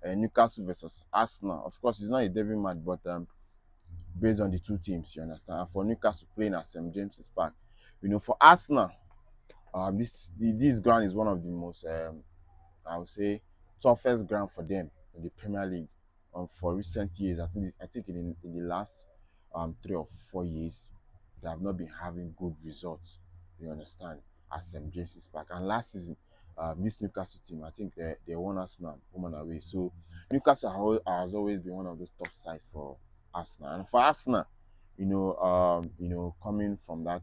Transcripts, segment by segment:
Newcastle versus Arsenal. Of course, it's not a derby match, but based on the two teams, you understand. And for Newcastle playing at St James's Park, for Arsenal, this ground is one of the most, I would say, toughest ground for them in the Premier League. For recent years, I think in the last 3 or 4 years, they have not been having good results. You understand, at St James's Park. And last season, this Newcastle team, I think they won Arsenal home and away. So Newcastle has always been one of those tough sides for Arsenal. And for Arsenal, coming from that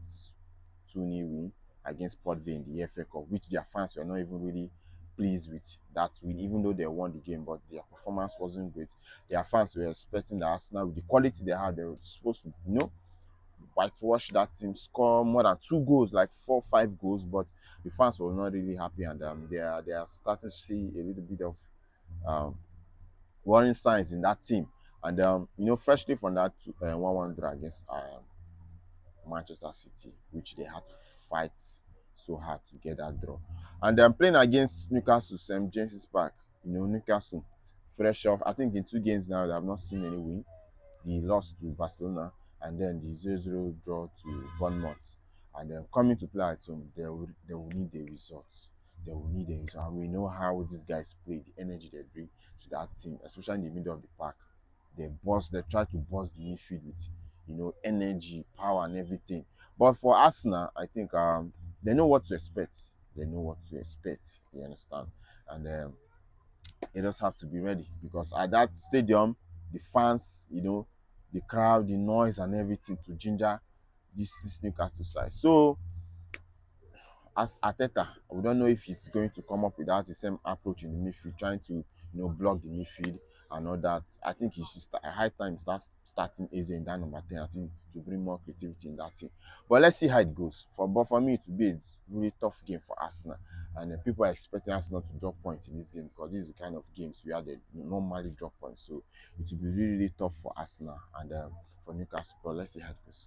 2-0 win against Port Vale in the FA Cup, which their fans were not even really pleased with that win, even though they won the game, but their performance wasn't great. Their fans were expecting the Arsenal, with the quality they had, they were supposed to, whitewash that team, score more than 2 goals, like 4, 5 goals, but the fans were not really happy, and they are starting to see a little bit of um, warning signs in that team. And freshly from that 1-1 draw against Manchester City, which they had to fight so hard to get that draw. And then playing against Newcastle, St James's Park, Newcastle, fresh off, I think in 2 games now, they have not seen any win. The loss to Barcelona, and then the 0-0 draw to Bournemouth. And then coming to play at home, they will need the results. They will need the result. And we know how these guys play, the energy they bring to that team, especially in the middle of the park. They try to bust the midfield with, energy, power, and everything. But for Arsenal, I think they know what to expect. They know what to expect. You understand? And you just have to be ready, because at that stadium, the fans, the crowd, the noise, and everything to ginger this Newcastle side. So as Arteta, we don't know if he's going to come up with that the same approach in the midfield, trying to block the midfield and all that. I think he should start at high time starting Eze in that number 10. I think to bring more creativity in that team. But let's see how it goes. But for me, it will be a really tough game for Arsenal, and people are expecting Arsenal to drop points in this game, because this is the kind of games where they normally drop points. So it will be really, really tough for Arsenal and for Newcastle. But let's see how it goes.